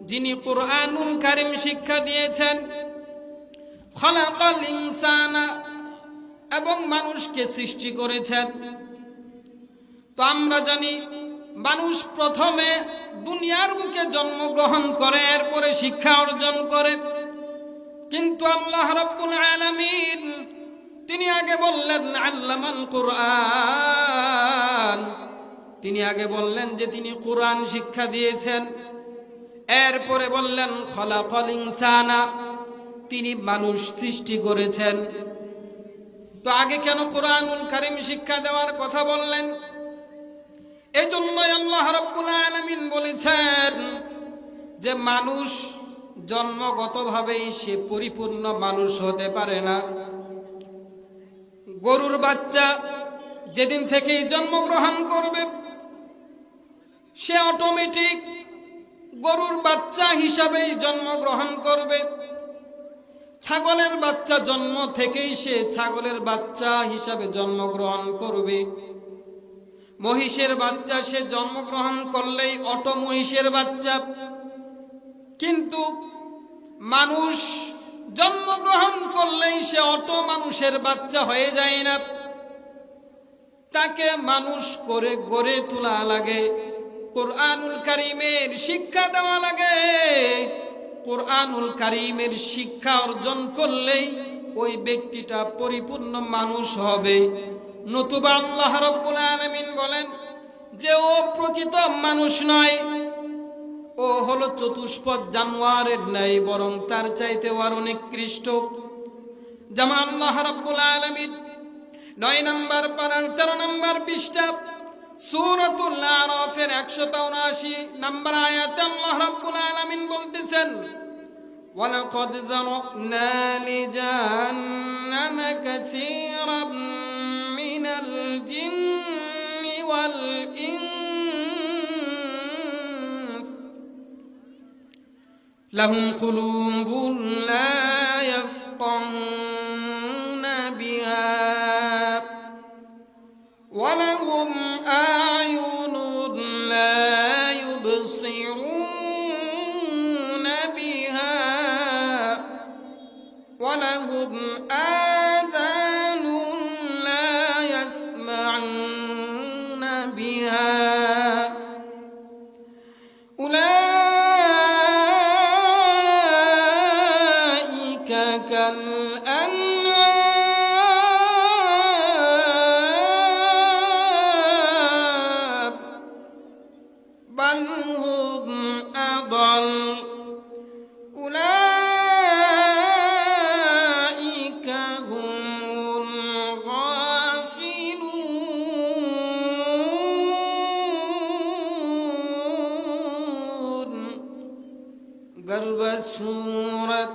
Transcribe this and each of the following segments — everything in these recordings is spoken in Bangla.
যিনি কুরআনুল কারীম শিক্ষা দিয়েছেন, খালাকাল ইনসানা, এবং মানুষকে সৃষ্টি করেছেন। তো আমরা জানি মানুষ প্রথমে দুনিয়ার বুকে জন্মগ্রহণ করে, এরপরে শিক্ষা অর্জন করে। কিন্তু আল্লাহ রাব্বুল আলামিন তিনি আগে বললেন আল্লামাল কুরআন, তিনি আগে বললেন যে তিনি কুরআন শিক্ষা দিয়েছেন। এরপরে বললেন খালাকাল ইনসানা, তিনি মানুষ সৃষ্টি করেছেন। তো আগে কেন কুরআনুল কারীম শিক্ষা দেওয়ার কথা বললেন? এজন্যই আল্লাহ রাব্বুল আলামিন বলেছেন যে মানুষ জন্মগতভাবেই সে পরিপূর্ণ মানুষ হতে পারে না। গরুর বাচ্চা যেদিন থেকেই জন্মগ্রহণ করবে, সে অটোমেটিক গরুর বাচ্চা হিসাবেই জন্মগ্রহণ করবে। ছাগলের বাচ্চা জন্ম থেকেই সে ছাগলের বাচ্চা হিসাবে জন্মগ্রহণ করবে। মহিষের বাচ্চা সে জন্মগ্রহণ করলেই অটো মহিষের বাচ্চা। কিন্তু মানুষ জন্মগ্রহণ করলেই সে অটো মানুষের বাচ্চা হয়ে যায় না, তাকে মানুষ করে গড়ে তোলা লাগে, কুরআনুল কারীমের শিক্ষা দেওয়া লাগে। কুরআনুল কারীমের শিক্ষা অর্জন করলেই ওই ব্যক্তিটা পরিপূর্ণ মানুষ হবে। নতুবা আল্লাহ রাব্বুল আলামিন বলেন যে ও প্রকৃত মানুষ নয়, ও হলো চতুষ্পদ জানোয়ারের ন্যায়, বরং তার চাইতেও আরো নিকৃষ্ট। যেমন আল্লাহ রাব্বুল আলামিন 9 নম্বর পারার 13 নম্বর পৃষ্ঠা সূরাতুল আরাফের 179 নম্বর আয়াতে আল্লাহ রাব্বুল আলামিন বলতেছেন, ওয়ালাকাদ যারানা লিজাহান্নামা কাসীরাম মিনাল জিন্নি ওয়াল ইনস লাহুম কুলুবুন লা ইয়াফকাহুনা বিহা ওয়ালাহুম আ'য়ুনুন লা ইউবসিরুনা বিহা ওয়ালাহুম আযানুন লা ইয়াসমাউনা বিহা উলাইকা কাল আনআম বাল হুম আদাল উলাইকা হুমুল গাফিলুন। গর্ব সূরত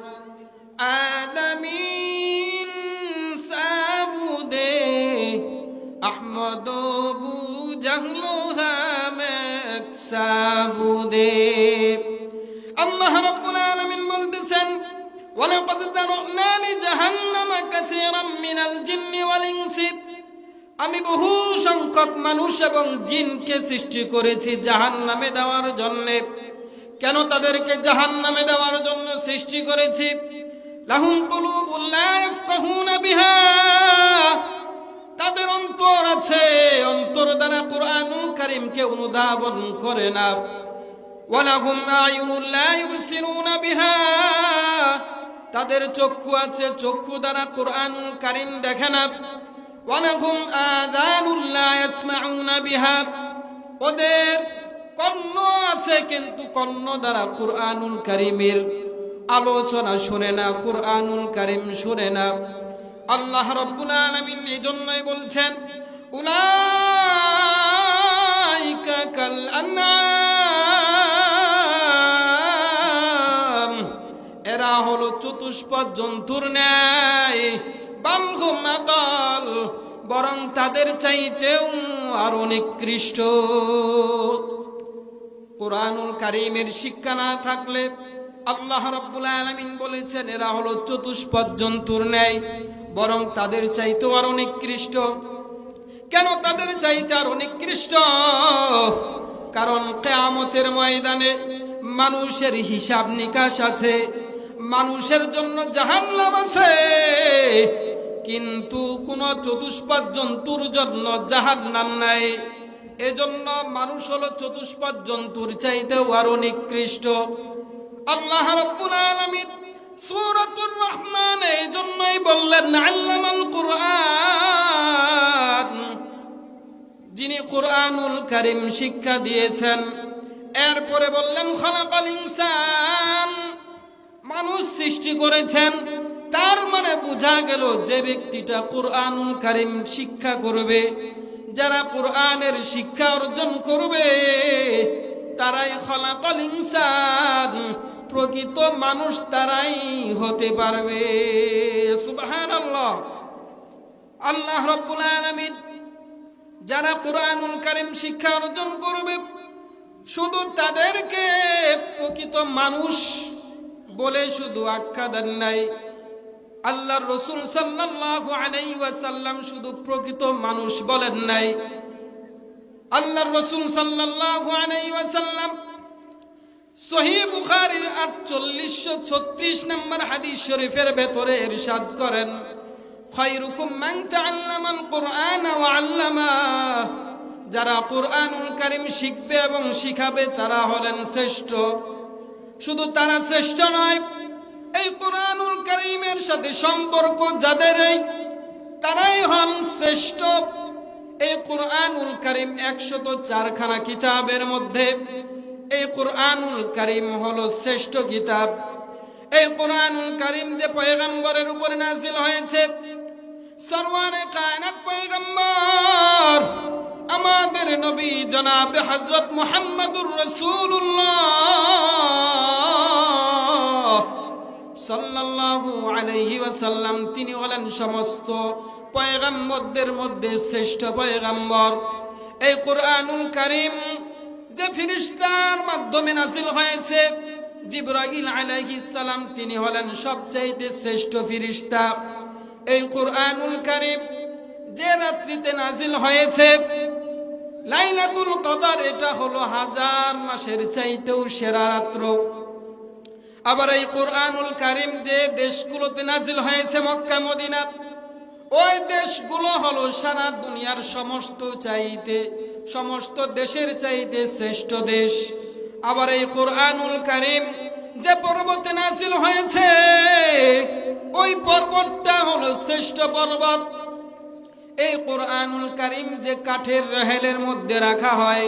আদমিন সাবুদে আহমদ বু জাহলুহা মেক সাবুদে। আল্লাহ রাব্বুল আলামিন বলতেছেন, ওয়ালাকাদ যারানা লিজাহান্নামা কাসীরাম মিনাল জিন্নি ওয়াল ইনসি, আমি বহু সংখ্যক মানুষ এবং জিনকে সৃষ্টি করেছি জাহান্নামে দেওয়ার জন্য। কেন তাদেরকে জাহান্নামে দেওয়ার জন্য সৃষ্টি করেছি? লাহুম কুলুবুন লা ইয়াফকাহুনা বিহা, তাদের অন্তর আছে, অন্তর দ্বারা কুরআনুল কারীমকে অনুধাবন করে না। ওয়ালাহুম আ'য়ুনুন লা ইউবসিরুনা বিহা, তাদের চক্ষু আছে, চক্ষু দ্বারা কুরআনুল কারীম দেখে না। ওয়ালাহুম আযানুন লা ইয়াসমাউনা বিহা, ওদের কর্ণ আছে কিন্তু কর্ণ দ্বারা কুরআনুল কারীমের আলোচনা শুনে না, কুরআনুল কারীম শুনে না। আল্লাহ রাব্বুল আলামিন এজন্যই বলছেন উলাইকা কাল আনআম, এরা হলো চতুষ্পদ জন্তুর ন্যায়। বাল হুম আদাল, বরং তাদের চাইতেও আরো নিকৃষ্ট। কুরআনুল কারীমের শিক্ষা না থাকলে আল্লাহ রাব্বুল আলামিন বলেছেন এরা হলো চতুষ্পদ জন্তুর ন্যায়, বরং তাদের চাইতেও আরো নিকৃষ্ট। কেন তাদের চাইতে আরো নিকৃষ্ট? কারণ কিয়ামতের ময়দানে মানুষের হিসাব নিকাশ আছে, মানুষের জন্য জাহান্নাম আছে, কিন্তু কোন চতুষ্পাদ জন্তুর জন্য জাহান্নাম নাই। এজন্য মানুষ হলো চতুষ্পাদ জন্তুর চাইতেও আরো নিকৃষ্ট। আল্লাহ রাব্বুল আলামিন সূরাতুর রহমানে এজন্যই বললেন আল্লামাল কুরআন, যিনি কুরআনুল কারীম শিক্ষা দিয়েছেন। এরপরে বললেন খালাকাল ইনসান, মানুষ সৃষ্টি করেছেন। তার মানে বোঝা গেল যে ব্যক্তিটা কুরআনুল কারীম শিক্ষা করবে, যারা কুরআনের শিক্ষা অর্জন করবে, তারাই খালাকাল ইনসান, প্রকৃত মানুষ তারাই হতে পারবে। সুবহানাল্লাহ। আল্লাহ রাব্বুল আলামিন যারা কুরআনুল কারীম শিক্ষা অর্জন করবে শুধু তাদেরকে প্রকৃত মানুষ বলে শুধু আখ্যা দেন নাই, আল্লাহর রাসূল সাল্লাল্লাহু আলাইহি ওয়াসাল্লাম শুধু প্রকৃত মানুষ বলেন নাই। আল্লাহর রাসূল সাল্লাল্লাহু আলাইহি ওয়াসাল্লাম সহিহ বুখারীর 4836 নম্বর হাদিস শরীফের ভেতরে ইরশাদ করেন, খায়রুকুম মান তাআল্লামাল কুরআন ওয়া আল্লামা, যারা কুরআনুল কারীম শিখবে এবং শিখাবে তারা হলেন শ্রেষ্ঠ। শুধু তারা শ্রেষ্ঠ নয়, এই কুরআনুল কারীমের সাথে সম্পর্ক যাদের, তারাই হন শ্রেষ্ঠ। এই কুরআনুল কারীম 104 খানা কিতাবের মধ্যে এই কুরআনুল কারীম হলো শ্রেষ্ঠ কিতাব। এই কুরআনুল কারীম যে পয়গম্বরের উপরে নাযিল হয়েছে, সরওয়ারে কায়নাত পয়গম্বর আমাদের নবী জনাব হযরত মুহাম্মদুর রাসূলুল্লাহ সাল্লাল্লাহু আলাইহি ওয়াসাল্লাম, তিনি হলেন সমস্ত পয়গম্বরদের মধ্যে শ্রেষ্ঠ পয়গম্বর। এই কুরআনুল কারীম যে ফেরেশতার মাধ্যমে নাযিল হয়েছে, জিবরাইল আলাইহিস সালাম, তিনি হলেন সবচেয়ে শ্রেষ্ঠ ফেরেশতা। এই কুরআনুল কারীম যে রাত্রিতে নাযিল হয়েছে, লাইলাতুল কদর, এটা হলো 1000 মাসের চাইতেও সেরা রাত্র। আবার এই কুরআনুল কারীম যে দেশগুলোতে নাযিল হয়েছে, মক্কা মদিনা, ওই দেশগুলো হলো সারা দুনিয়ার সমস্ত দেশের চাইতে শ্রেষ্ঠ দেশ। আবার এই কুরআনুল কারীম যে পর্বতে নাযিল হয়েছে, ওই পর্বতটা হলো শ্রেষ্ঠ পর্বত। এই কুরআনুল কারীম যে কাঠের রেহেলের মধ্যে রাখা হয়,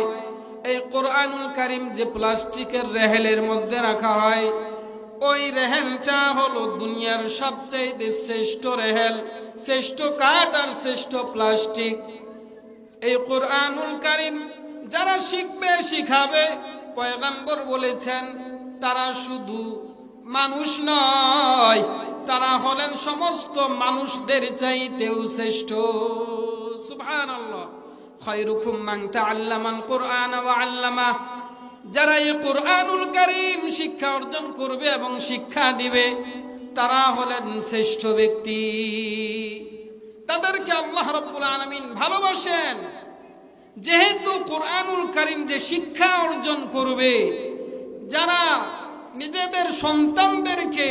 এই কুরআনুল কারীম যে প্লাস্টিকের রেহেলের মধ্যে রাখা হয়, ওই রেহেলটা হলো দুনিয়ার সবচেয়ে শ্রেষ্ঠ রেহেল, শ্রেষ্ঠ কাঠ আর শ্রেষ্ঠ প্লাস্টিক। এই কুরআনুল কারীম যারা শিখবে শিখাবে, পয়গম্বর বলেছেন তারা শুধু মানুষ নয়, তারা হলেন সমস্ত মানুষদের চাইতেও শ্রেষ্ঠ। সুবহানাল্লাহ। খায়রুকুম মান তাআল্লামাল কুরআন ওয়া আল্লামা, যারা এই কুরআনুল কারীম শিক্ষা অর্জন করবে এবং শিক্ষা দিবে, তারা হলেন শ্রেষ্ঠ ব্যক্তি। তাদেরকে আল্লাহ রাব্বুল আলামিন ভালোবাসেন। যেহেতু কুরআনুল কারীম যে শিক্ষা অর্জন করবে, যারা নিজেদের সন্তানদেরকে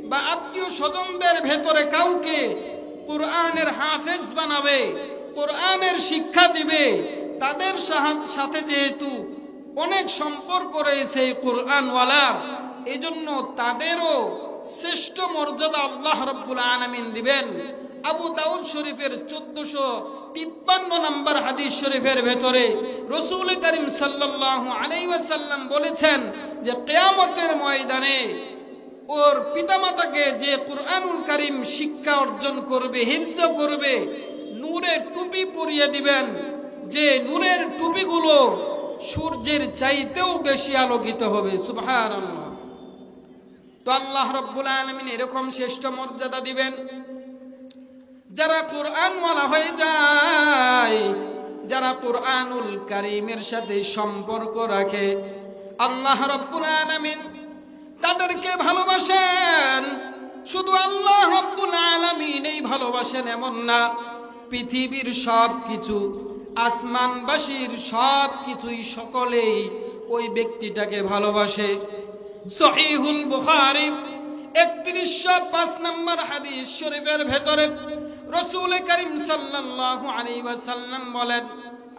বা আত্মীয় স্বজনদের ভেতরে কাউকে কুরআনের হাফেজ বানাবে, কুরআনের শিক্ষা দিবে, তাদের সাথে যেহেতু অনেক সম্পর্ক রয়েছে এই কুরআনওয়ালার, এজন্য তাদেরও শ্রেষ্ঠ মর্যাদা আল্লাহ রাব্বুল আলামিন দিবেন। আবু দাউদ শরীফের 1453 নম্বর হাদিস শরীফের ভেতরে রাসূল করিম সাল্লাল্লাহু আলাইহি ওয়াসাল্লাম বলেছেন যে কিয়ামতের ময়দানে ওর পিতামাতাকে যে কুরআনুল কারীম শিক্ষা অর্জন করবে, হিফজ করবে, নূরের টুপি পরিয়ে দিবেন, যে নূরের টুপিগুলো সূর্যের চাইতেও বেশি আলোকিত হবে। সুবহানাল্লাহ। তো আল্লাহ রাব্বুল আলামিন এরকম শ্রেষ্ঠ মর্যাদা দিবেন যারা কুরআনওয়ালা হয়ে যায়, যারা কুরআনুল কারীমের সাথে সম্পর্ক রাখে। আল্লাহ রাব্বুল আলামিন তাদেরকে ভালোবাসেন। শুধু আল্লাহ রাব্বুল আলামিন এই ভালোবাসেন এমন না, পৃথিবীর সব কিছু, আসমানবাসীর সব কিছুই সকলেই ওই ব্যক্তিটাকে ভালোবাসে। সহিহুল বুখারী 3105 নম্বর হাদিস শরীফের ভেতরে রাসূল করিম সাল্লাল্লাহু আলাইহি ওয়াসাল্লাম বলেন,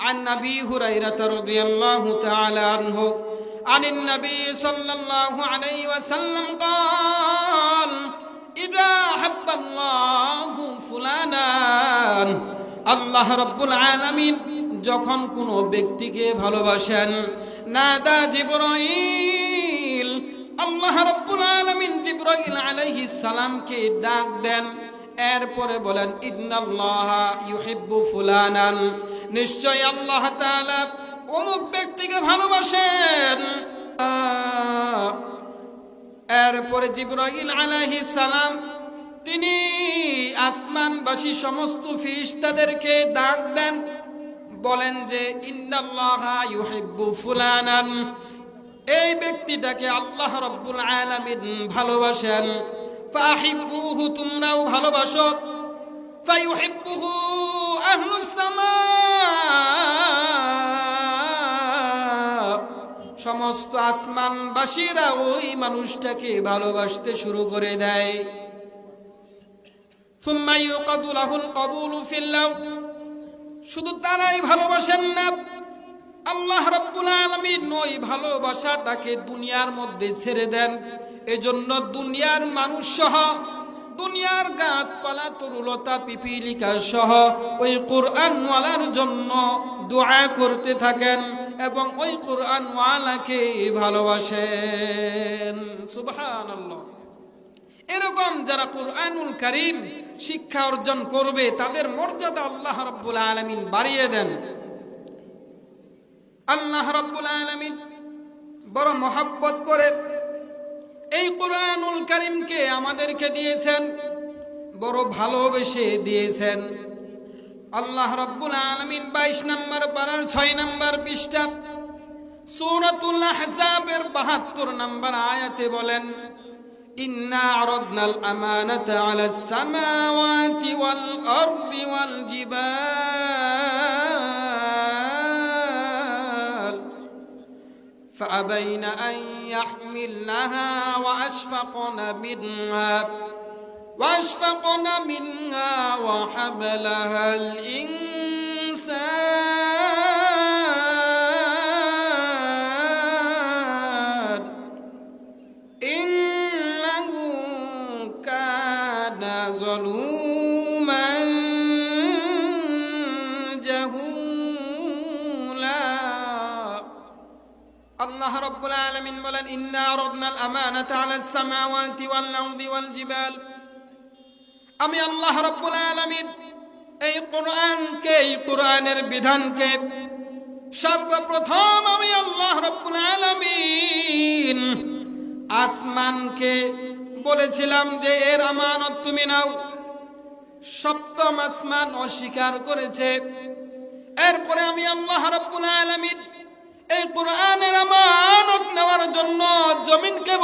عن أبي هريرة رضي الله تعالى عنه عن النبي صلى الله عليه وسلم قال إذا أحب الله فلانا আল্লাহ রাব্বুল আলামিন যখন কোনো ব্যক্তিকে ভালোবাসেন, নাদা জিবরাইল, আল্লাহ রাব্বুল আলামিন জিবরাইল আলাইহিস সালামকে ডাক দেন। এরপরে বলেন, ইন্নাল্লাহা ইউহিব্বু ফুলানান, নিশ্চয় আল্লাহ তাআলা অমুক ব্যক্তিকে ভালোবাসেন। এরপরে জিবরাইল আলাইহিস সালাম তিনি আসমানবাসী সমস্ত ফেরেশতাদেরকে ডাক দেন, বলেন যে ইন্নাল্লাহা ইউহিব্বু ফুলানান, এই ব্যক্তিটাকে আল্লাহ রাব্বুল আলামিন ভালোবাসেন। ফাহিব্বুহু, তোমরাও ভালোবাসো। ফায়ুহিব্বুহু আহলুস সামা, সমস্ত আসমানবাসীরা ওই মানুষটাকে ভালোবাসতে শুরু করে দেয়। সুম্মা ইউকাদু লাহুল কবুলু ফিল্লাহ, শুধু তারাই ভালোবাসেন না, আল্লাহ রাব্বুল আলামিন ওই ভালোবাসাটাকে দুনিয়ার মধ্যে ছেড়ে দেন। এজন্য দুনিয়ার মানুষ সহ, দুনিয়ার গাছপালা তরুলতা পিপিলিকা সহ ওই কোরআনওয়ালার জন্য দোয়া করতে থাকেন এবং ওই কোরআনওয়ালাকে ভালোবাসেন। সুবহানাল্লাহ। এরকম যারা কোরআনুল কারীম শিক্ষা অর্জন করবে তাদের মর্যাদা আল্লাহ রাব্বুল আলামিন বাড়িয়ে দেন। আল্লাহ রাব্বুল আলামিন বড় মহব্বত করে এই কোরআনুল কারীমকে আমাদেরকে দিয়েছেন, বড় ভালোবেসে দিয়েছেন। আল্লাহ রাব্বুল আলামিন 22 নম্বর পারার 6 নম্বর পৃষ্ঠা সূরাতুল আহজাবের 72 নম্বর আয়াতে বলেন, ইন্না আরাদনাল আমানাতা আলাস সামাওয়াতি ওয়াল আরদি ওয়াল জিবাল فأبين أن يحملنها وأشفقن منها وحملها الإنسان إنه كان ظلوما جهولا। আল্লাহ রাব্বুল আলামিন বলেন, ইন্না আরাদনাল আমানাতা আলাস সামাওয়াতি ওয়াল আরদি ওয়াল জিবাল, আমি আল্লাহ রাব্বুল আলামিন এই কোরআনকে, এই কোরআনের বিধানকে সর্বপ্রথম আমি আল্লাহ রাব্বুল আলামিন আসমানকে বলেছিলাম যে এর আমানত তুমি নাও। সপ্তম আসমান অস্বীকার করেছে। এরপরে আমি আল্লাহ রাব্বুল আলামিন এই কোরআনের আমানত নেওয়ার জন্য জমিনকে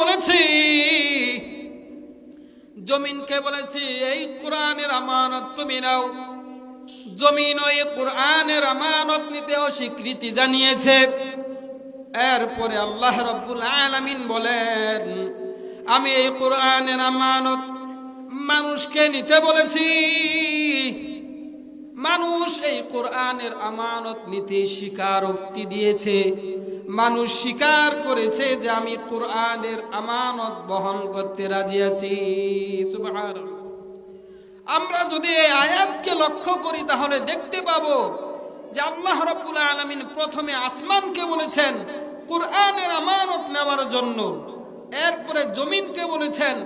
বলেছি, এই কোরআনের আমানত তুমি নাও। জমিন এই কোরআনের আমানত নিতে অস্বীকৃতি জানিয়েছে। এরপরে আল্লাহ রাব্বুল আলামিন বলেন, আমি এই কোরআনের আমানত মানুষকে নিতে বলেছি। মানুষ এই কোরআনের আমানত নিতে স্বীকারোক্তি দিয়েছে। মানুষ স্বীকার করেছে যে আমি কোরআনের আমানত বহন করতে রাজি আছি। সুবহানাল্লাহ। আমরা যদি এই আয়াতকে লক্ষ্য করি তাহলে দেখতে পাবো যে আল্লাহ রাব্বুল আলামিন প্রথমে আসমানকে বলেছেন কোরআনের আমানত নেওয়ার জন্য, এরপরে জমিনকে বলেছেন,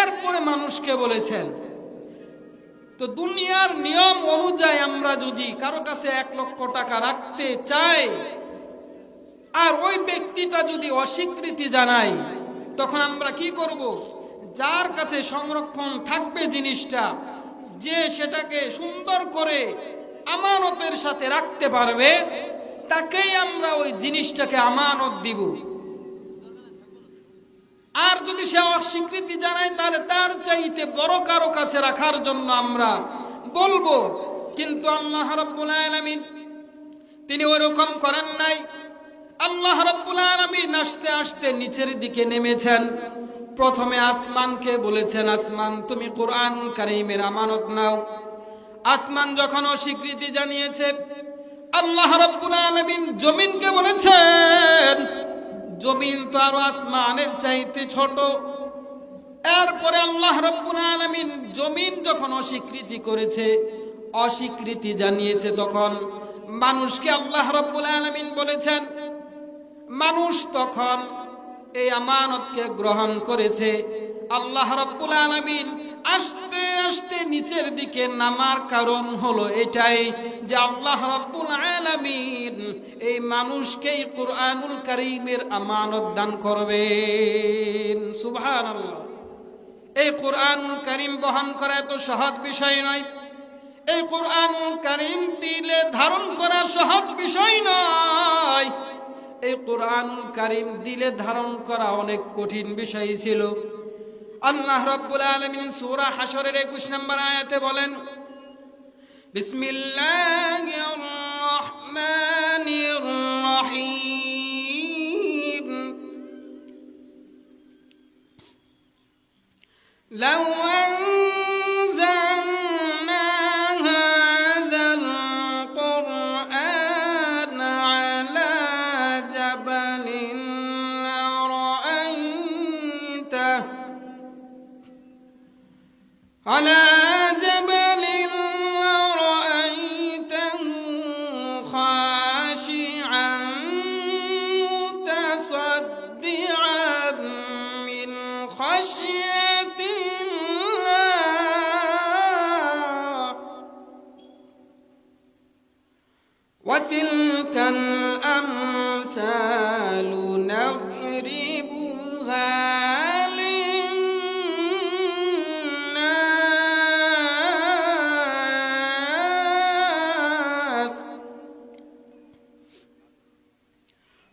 এরপরে মানুষকে বলেছেন। তো দুনিয়ার নিয়ম অনুযায়ী আমরা যদি কারো কাছে 1 লক্ষ টাকা রাখতে চাই আর ওই ব্যক্তিটা যদি অস্বীকৃতি জানায়, তখন আমরা কি করব? যার কাছে সংরক্ষণ থাকবে জিনিসটা, যে সেটাকে সুন্দর করে আমানতের সাথে রাখতে পারবে, তাকেই আমরা ওই জিনিসটাকে আমানত দিব। আর যদি সে অস্বীকৃতি জানায় তাহলে তার চাইতে বড় কারো কাছে রাখার জন্য আমরা বলবো। কিন্তু আল্লাহ রাব্বুল আলামিন তিনি ওইরকম করেন নাই। আল্লাহ রাব্বুল আলামিন আস্তে আস্তে নিচের দিকে নেমেছেন। প্রথমে আসমানকে বলেছেন, আসমান তুমি কোরআন কারীমের আমানত নাও। আসমান যখন অস্বীকৃতি জানিয়েছে, আল্লাহ রাব্বুল আলামিন জমিনকে বলেছেন, জমিন তো আরো আসমানের চাইতে ছোট। এরপরে আল্লাহ রাব্বুল আলামিন জমিন যখন অস্বীকৃতি করেছে, অস্বীকৃতি জানিয়েছে, তখন মানুষকে আল্লাহ রাব্বুল আলামিন বলেছেন। মানুষ তখন এই আমানতকে গ্রহণ করেছে। আল্লাহ রাব্বুল আলামিন আস্তে আস্তে নিচের দিকে নামার কারণ হলো এটাই যে আল্লাহ রাব্বুল আলামিন এই মানুষকে কুরআনুল কারীমের আমানত দান করবেন। সুবহানাল্লাহ। এই কুরআনুল কারীম বহন করা এত সহজ বিষয় নয়। এই কুরআনুল কারীম দিলে ধারণ করা সহজ বিষয় নয়। এই কুরআনুল কারীম দিলে ধারণ করা অনেক কঠিন বিষয় ছিল। আল্লাহ রাব্বুল আলামিন সূরা হাশরের 21 নম্বর আয়াতে বলেন, বিসমিল্লাহির রহমানির রহিম, লাউ আনজালনা হাযাল কুরআন আলা জাবালিন লারাআইতাহু على جبل لرأيته خاشعا متصدعا من خشية الله وتلك الأمثال نضربها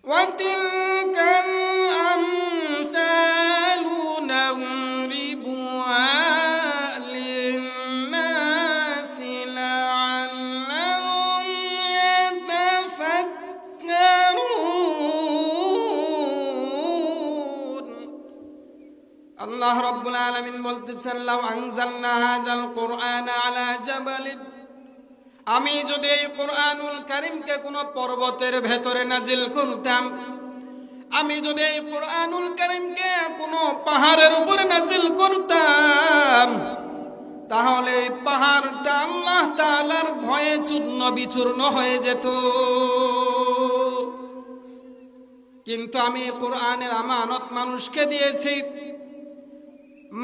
وتلك الأمثال نضربها للناس لعلهم يتفكرون الله رب العالمين বলতেছেন, লাউ আনজালনা হাযাল কুরআন আলা জাবালিন, আমি যদি এই কুরআনুল কারীমকে কোন পর্বতের ভেতরে নাজিল করতাম, আমি যদি এই কুরআনুল কারীমকে কোন পাহাড়ের উপরে নাজিল করতাম, তাহলে এই পাহাড়টা আল্লাহ তাআলার ভয়ে চূর্ণ বিচূর্ণ হয়ে যেত। কিন্তু আমি কুরআনের আমানত মানুষকে দিয়েছি।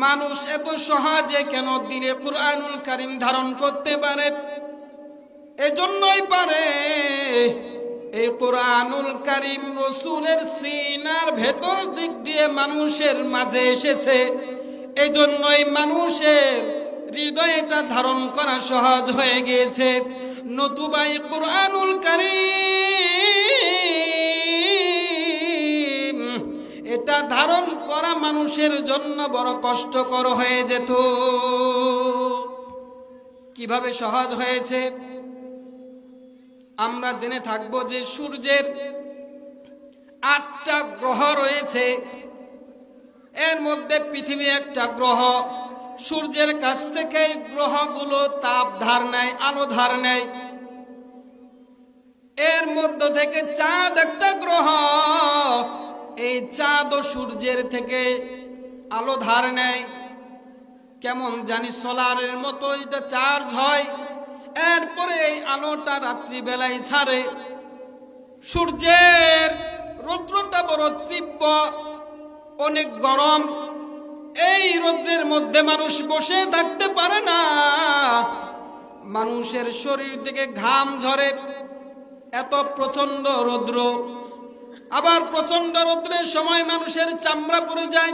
মানুষ এত সহজে কেন দিনে কুরআনুল কারীম ধারণ করতে পারে? এজন্যই পারে এই কুরআনুল কারীম রাসূলের সিনার ভেতর দিক দিয়ে মানুষের মাঝে এসেছে। এজন্যই মানুষের হৃদয়টা ধারণ করা সহজ হয়ে গিয়েছে। নতুবা এই কুরআনুল কারীম এটা ধারণ করা মানুষের জন্য বড় কষ্টকর হয়ে যেত। কিভাবে সহজ হয়েছে? আমরা জেনে থাকব যে সূর্যের 8টা গ্রহ রয়েছে। এর মধ্যে পৃথিবী একটা গ্রহ। সূর্যের কাছ থেকে এই গ্রহগুলো তাপ ধার নেয়, আলো ধার নেয়। এর মধ্য থেকে চাঁদ একটা গ্রহ। এই চাঁদ ও সূর্যের থেকে আলো ধার নেয়। কেমন জানি সোলারের মতো এটা চার্জ হয়। এরপরে এই আলোটা রাত্রি বেলায় ছাড়ে। সূর্যের রৌদ্রটা বড় তীব্র, অনেক গরম। এই রৌদ্রের মধ্যে মানুষ বসে থাকতে পারে না। মানুষের শরীর থেকে ঘাম ঝরে, এত প্রচন্ড রৌদ্র। আবার প্রচন্ড রৌদ্রের সময় মানুষের চামড়া পুড়ে যায়।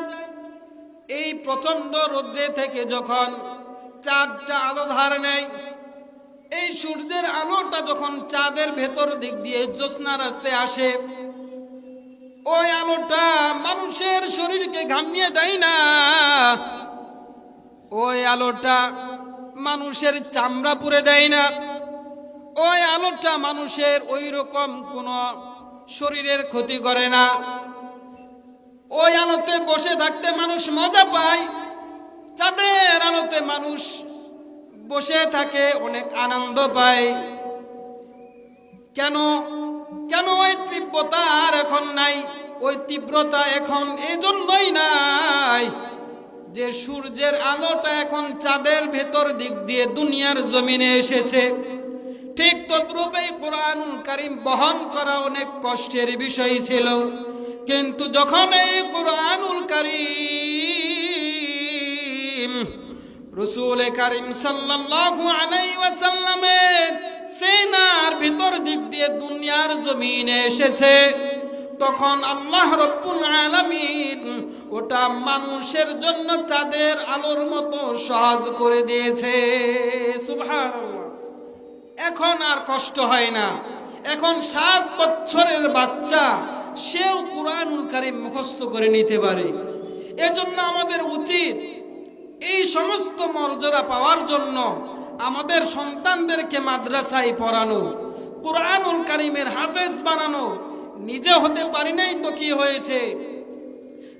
এই প্রচন্ড রৌদ্রে থেকে যখন চাঁদটা আলো ধার নেয়, এই সূর্যের আলোটা যখন চাঁদের ভেতর দিক দিয়ে জ্যোৎস্না রাতে আসে, ওই আলোটা মানুষের শরীরকে ঘামিয়ে দেয় না। ওই আলোটা মানুষের চামড়া পুড়ে দেয় না। ওই আলোটা মানুষের ওই রকম কোনো শরীরের ক্ষতি করে না। ওই আলোতে বসে থাকতে মানুষ মজা পায়, চাঁদের আলোতে মানুষ বসে থাকে অনেক আনন্দ পায়। কেন কেন ওই তীব্রতা আর এখন নাই? ওই তীব্রতা এখন এজন্যই নাই যে সূর্যের আলোটা এখন চাঁদের ভেতর দিক দিয়ে দুনিয়ার জমিনে এসেছে। ঠিক তদ্রূপেই কুরআনুল কারীম বহন করা অনেক কষ্টের বিষয় ছিল, কিন্তু যখন এই কুরআনুল কারীম রাসূল কারীম সাল্লাল্লাহু আলাইহি ওয়াসাল্লামের সিনার ভিতর দিক দিয়ে দুনিয়ার জমিনে এসেছে, তখন আল্লাহ রাব্বুল আলামিন ওটা মানুষের জন্য চাঁদের আলোর মতো সহজ করে দিয়েছে। সুবহানাল্লাহ। এখন আর কষ্ট হয় না। এখন 7 বছরের বাচ্চা সেও কুরআনুল কারীম মুখস্থ করে নিতে পারে। এজন্য আমাদের উচিত এই সমস্ত মর্যাদা পাওয়ার জন্য আমাদের সন্তানদেরকে মাদ্রাসায় পড়ানো, কুরআনুল কারীমের হাফেজ বানানো। নিজে হতে পারি নাই তো কি হয়েছে,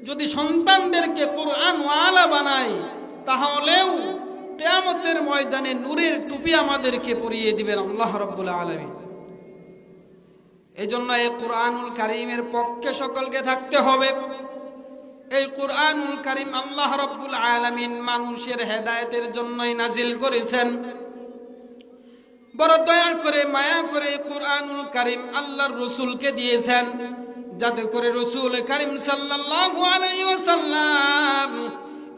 যদি সন্তানদেরকে কুরআন ওয়ালা বানাই তাহলেও কিয়ামতের ময়দানে নূরের টুপি আমাদেরকে পরিয়ে দিবেন আল্লাহ রাব্বুল আলামিন। এজন্য এই কুরআনুল কারীমের পক্ষে সকলকে থাকতে হবে। এই কুরআনুল কারীম আল্লাহ রাব্বুল আলামিন মানুষের হেদায়েতের জন্যই নাজিল করেছেন। বড় দয়া করে মায়া করে কুরআনুল কারীম আল্লাহর রাসূলকে দিয়েছেন, যাতে করে রাসূল কারীম সাল্লাল্লাহু আলাইহি ওয়াসাল্লাম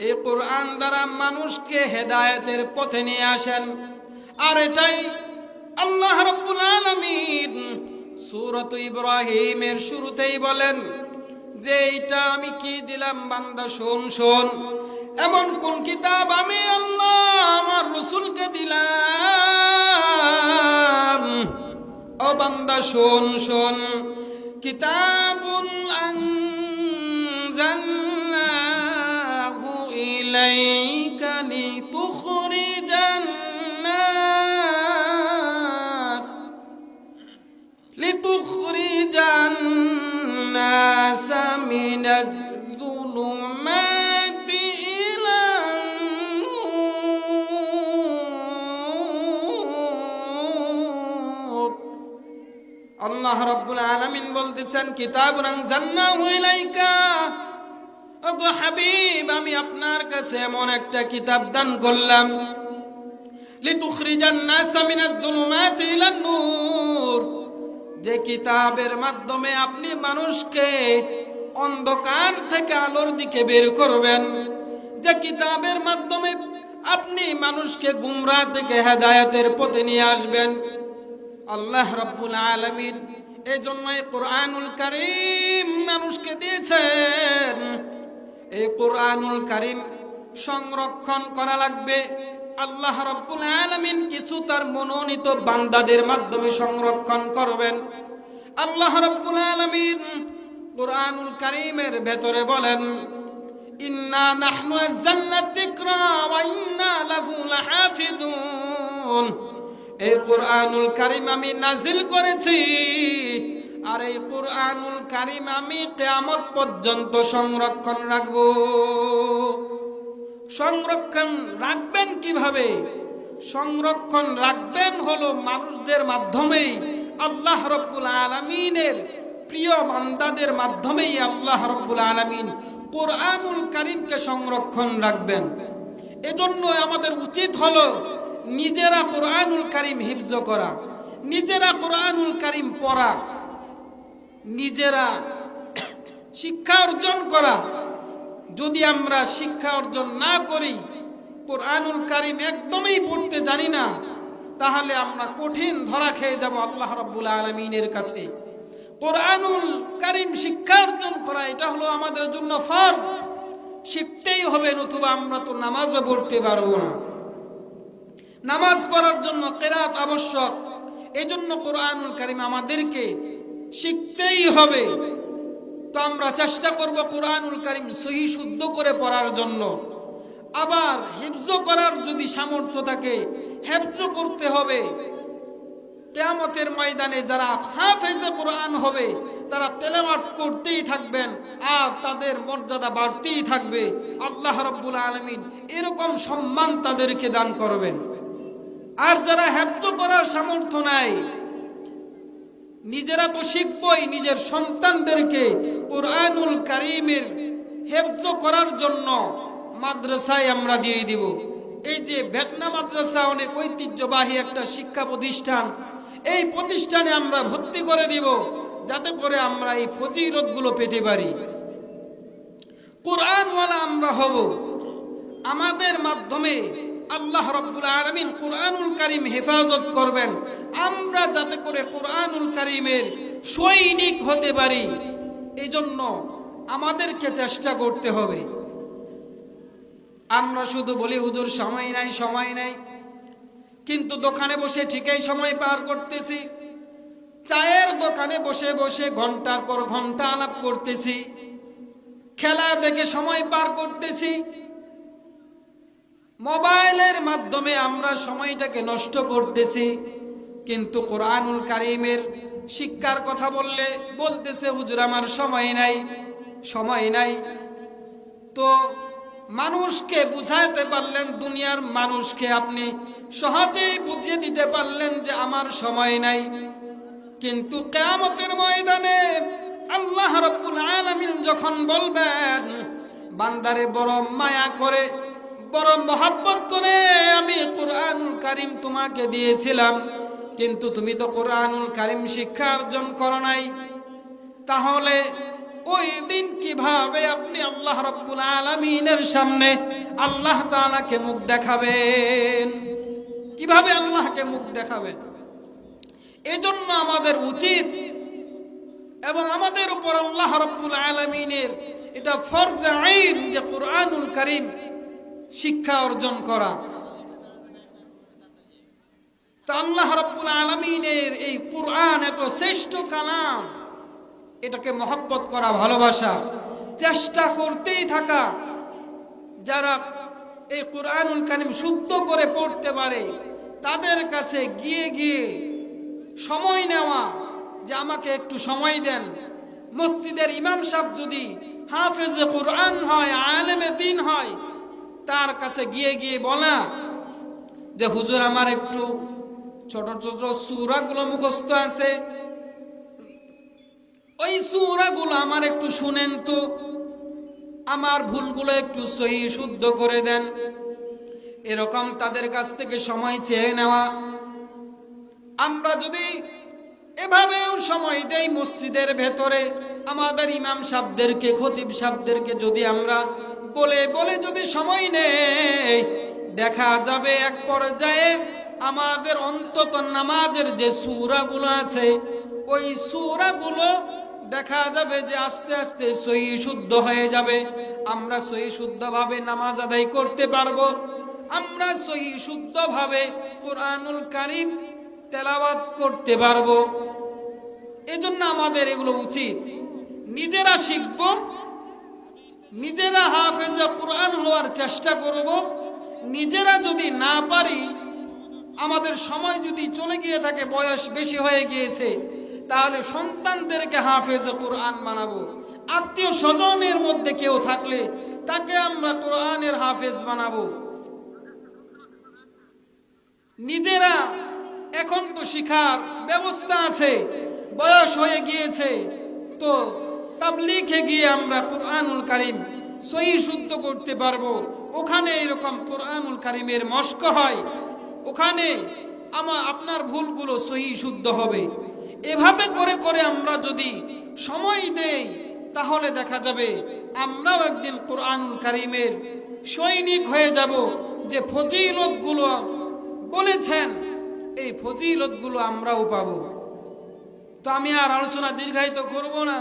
এই কুরআন দ্বারা মানুষকে হেদায়েতের পথে নিয়ে আসেন। আর এটাই আল্লাহ রাব্বুল আলামিন সূরাত ইব্রাহিমের শুরুতেই বলেন যে এইটা আমি কি দিলাম বান্দা শোন শোন, এমন কোন কিতাব আমি আল্লাহ আমার রাসূলকে দিলাম, ও বান্দা শোন শোন। কিতাবুন আনজালনাহু ইলাইকা লিতুখরিজান الناس من الظلمات إلى النور। আল্লাহ রাব্বুল আলামিন বলতেছেন কিতাবুন আনজালনাহু ইলাইকা, ওগো হাবিব আমি আপনার কাছে এমন একটা কিতাব দান করলাম, লিতুখরিজান নাস মিনাজ যুলুমাতি ইলান নূর, যে কিতাবের মাধ্যমে আপনি মানুষকে অন্ধকার থেকে আলোর দিকে বের করবেন, যে কিতাবের মাধ্যমে আপনি মানুষকে গুমরাহ থেকে হেদায়েতের পথে নিয়ে আসবেন। আল্লাহ রাব্বুল আলামিন এজন্যই কুরআনুল কারীম মানুষকে দিয়েছেন। এই কুরআনুল কারীম সংরক্ষণ করা লাগবে। আল্লাহ রাব্বুল আলামিন কিছু তার মনোনীত বান্দাদের মাধ্যমে সংরক্ষণ করবেন। আল্লাহ রাব্বুল আলামিন কুরআনুল কারীমের ভেতরে বলেন ইন্না নাহনু নাযালনা যিকরা ওয়া ইন্না লাহু লাহাফিজুন। এই কুরআনুল কারীম আমি নাজিল করেছি, আর এই কুরআনুল কারীম আমি কিয়ামত পর্যন্ত সংরক্ষণ রাখব। সংরক্ষণ রাখবেন কিভাবে? সংরক্ষণ রাখবেন হলো মানুষদের মাধ্যমেই, আল্লাহ রাব্বুল আলামিনের প্রিয় বান্দাদের মাধ্যমেই আল্লাহ রাব্বুল আলামিন কুরআনুল কারীমকে সংরক্ষণ রাখবেন। এজন্য আমাদের উচিত হলো নিজেরা কুরআনুল কারীম হিফজ করা, নিজেরা কুরআনুল কারীম পড়া, নিজেরা শিক্ষা অর্জন করা। যদি আমরা শিক্ষা অর্জন না করি, কুরআনুল কারীম একদমই পড়তে জানি না, তাহলে আমরা কঠিন ধরা খেয়ে যাব আল্লাহ রাব্বুল আলামিনের কাছে। কুরআনুল কারীম শিক্ষা অর্জন করা এটা হলো আমাদের জন্য ফরজ, শিখতেই হবে, নতুবা আমরা তো নামাজও পড়তে পারবো না। নামাজ পড়ার জন্য কিরাত আবশ্যক, এজন্য কুরআনুল কারীম আমাদেরকে শিখতেই হবে। তো আমরা চেষ্টা করব কুরআনুল কারীম সহি শুদ্ধ করে পড়ার জন্য। আবার হিফজ করার যদি সামর্থ্য থাকে হিফজ করতে হবে। কিয়ামতের ময়দানে যারা হাফেজে কোরআন হবে তারা তেলাওয়াত করতেই থাকবেন আর তাদের মর্যাদা বাড়তেই থাকবে। আল্লাহ রাব্বুল আলামিন এরকম সম্মান তাদেরকে দান করবেন। আর যারা হেফজ করার সামর্থ্য নাই, নিজেরা তো শিখবই, নিজের সন্তানদেরকে কোরআনুল কারীমের হেফজ করার জন্য মাদ্রাসায় আমরা দিয়ে দিব। এই যে ভেটনা মাদ্রাসা অনেক ঐতিহ্যবাহী একটা শিক্ষা প্রতিষ্ঠান, এই প্রতিষ্ঠানে আমরা ভর্তি করে দিব যাতে করে আমরা এই ফজিলতগুলো পেতে পারি। কোরআনওয়ালা আমরা হব, আমাদের মাধ্যমে আল্লাহ রাব্বুল আলামিন কোরআনুল কারীম হেফাজত করবেন। আমরা যাতে করে কোরআনুল কারীমের সৈনিক হতে পারি, এই জন্য আমাদেরকে চেষ্টা করতে হবে। আমরা শুধু বলি হুজুর সময় নাই, সময় নাই, কিন্তু দোকানে বসে ঠিকই সময় পার করতেছি। চায়ের দোকানে বসে বসে ঘন্টার পর ঘন্টা আলাপ করতেছি, খেলা দেখে সময় পার করতেছি। মোবাইলের মাধ্যমে আমরা সময়টাকে নষ্ট করতেছি, কিন্তু কোরআনুল কারীমের শিক্ষার কথা বললে বলতেছে হুজুর আমার সময় নাই, সময় নাই। তো মানুষকে বুঝাইতে পারলেন, দুনিয়ার মানুষকে আপনি সহজেই বুঝিয়ে দিতে পারলেন যে আমার সময় নাই, কিন্তু কিয়ামতের ময়দানে আল্লাহ রাব্বুল আলামিন যখন বলবেন বান্দারে বড় মায়া করে, বড় মহব্বত করে আমি কোরআনুল কারীম তোমাকে দিয়েছিলাম, কিন্তু তুমি তো কোরআনুল কারীম শিক্ষা অর্জন করো নাই, তাহলে ওই দিন কিভাবে আপনি আল্লাহ রাব্বুল আলামিনের সামনে আল্লাহ তাআলাকে মুখ দেখাবেন? কিভাবে আল্লাহকে মুখ দেখাবেন? এজন্য আমাদের উচিত এবং আমাদের উপর আল্লাহ রাব্বুল আলামিনের এটা ফরজ আইন যে কোরআনুল কারীম শিক্ষা অর্জন করা। তো আল্লাহ রাব্বুল আলামিনের এই কোরআন এত শ্রেষ্ঠ কালাম, এটাকে মহব্বত করা, ভালোবাসা, চেষ্টা করতেই থাকা। যারা এই কোরআনুল কারীম শুদ্ধ করে পড়তে পারে তাদের কাছে গিয়ে গিয়ে সময় নেওয়া, যে আমাকে একটু সময় দেন। মসজিদের ইমাম সাহেব যদি হাফেজে কোরআন হয়, আলেমে দ্বীন হয়, তার কাছে গিয়ে গিয়ে বলা যে হুজুর আমার একটু ছোট ছোট সূরাগুলো মুখস্থ আছে, ওই সূরাগুলো আমার একটু শুনেন তো, আমার ভুলগুলো একটু সহি শুদ্ধ করে দেন। এরকম তাদের কাছ থেকে সময় চেয়ে নেওয়া। আমরা যদি এভাবেও সময় দেই মসজিদের ভেতরে, আমাদের ইমাম সাহেবদেরকে, খতিব সাহেবদেরকে যদি আমরা বলে বলে যদি সময় নেই, দেখা যাবে এক পর্যায়ে আমাদের অন্তত নামাজের যে সূরাগুলো আছে ওই সূরাগুলো দেখা যাবে যে আস্তে আস্তে সহি শুদ্ধ হয়ে যাবে। আমরা সহি শুদ্ধভাবে নামাজ আদায় করতে পারবো, আমরা সহি শুদ্ধভাবে কোরআনুল কারীম তেলাওয়াত করতে পারবো। এজন্য আমাদের এগুলো উচিত। নিজেরা শিখব, নিজেরা হাফেজে কোরআন হওয়ার চেষ্টা করব। নিজেরা যদি না পারি, আমাদের সময় যদি চলে গিয়ে থাকে, বয়স বেশি হয়ে গিয়েছে, তাহলে সন্তানদেরকে হাফেজে কোরআন বানাবো। আত্মীয় স্বজনের মধ্যে কেউ থাকলে তাকে আমরা কোরআনের হাফেজ বানাবো। নিজেরা এখন তো শিখার ব্যবস্থা আছে, বয়স হয়ে গিয়েছে, তো তাবলীগে গিয়ে আমরা কোরআনুল কারীম সহি শুদ্ধ করতে পারবো। ওখানে এরকম কোরআনুল কারীমের মশক হয়, ওখানে আপনার ভুলগুলো সহি শুদ্ধ হবে। এভাবে করে করে আমরা যদি সময় দেই, তাহলে দেখা যাবে আমরাও একদিন কোরআনুল কারীমের সৈনিক হয়ে যাব। যে ফজিলতগুলো বলেছেন, এই ফজিলতগুলো আমরাও পাবো। তো আমি আর আলোচনা দীর্ঘায়িত করব না,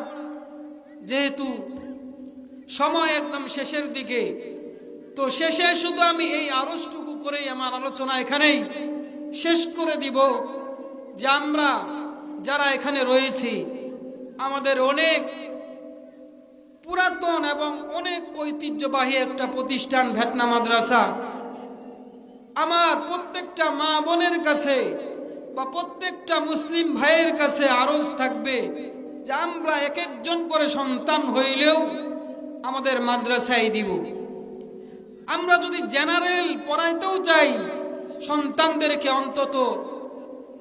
যেহেতু সময় একদম শেষের দিকে। তো শেষে শুধু আমি এই আরজটুকু করেই আমার আলোচনা এখানেই শেষ করে দিব যে আমরা যারা এখানে রয়েছি, আমাদের অনেক পুরাতন এবং অনেক ঐতিহ্যবাহী একটা প্রতিষ্ঠান ভেটনা মাদ্রাসা। আমার প্রত্যেকটা মা বোনের কাছে বা প্রত্যেকটা মুসলিম ভাইয়ের কাছে আরজ থাকবে যে আমরা এক একজন করে সন্তান হইলেও আমাদের মাদ্রাসায় দিব। আমরা যদি জেনারেল পড়াইতেও চাই, সন্তানদেরকে অন্তত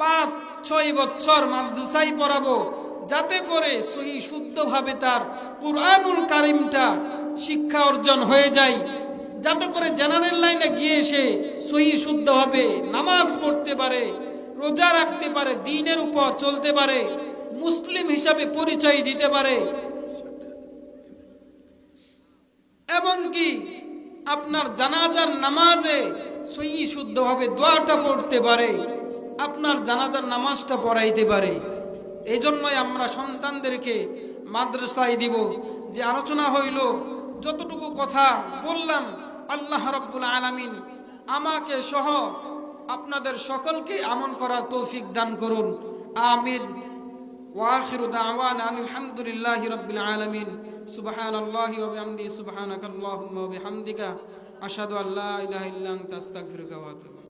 5-6 বছর মাদ্রাসায় পড়াবো, যাতে করে সহি শুদ্ধভাবে তার কুরআনুল কারীমটা শিক্ষা অর্জন হয়ে যায়, যাতে করে জেনারেল লাইনে গিয়ে সে সহি শুদ্ধভাবে নামাজ পড়তে পারে, রোজা রাখতে পারে, দ্বীনের উপর চলতে পারে, মুসলিম হিসাবে পরিচয় দিতে পারে। এমনকি আপনার জানাজার নামাজে সহি শুদ্ধভাবে দোয়াটা পড়তে পারে, আপনার জানাজার নামাজটা পড়াইতে পারে। এই জন্যই আমরা সন্তানদেরকে মাদ্রাসায় দিব। যে আলোচনা হইল, যতটুকু কথা বললাম, আল্লাহ রাব্বুল আলামিন আমাকে সহ আপনাদের সকলকে আমল করার তৌফিক দান করুন। আমিন। ওয়া আখিরু দাওয়ানা আলহামদুলিল্লাহি রাব্বিল আলামিন। সুবহানাল্লাহি ওয়া বিহামদিহি, সুবহানাকাল্লাহুম্মা ওয়া বিহামদিকা, আশহাদু আল্লা ইলাহা ইল্লা আনতা, আস্তাগফিরুকা ওয়া আতুবু।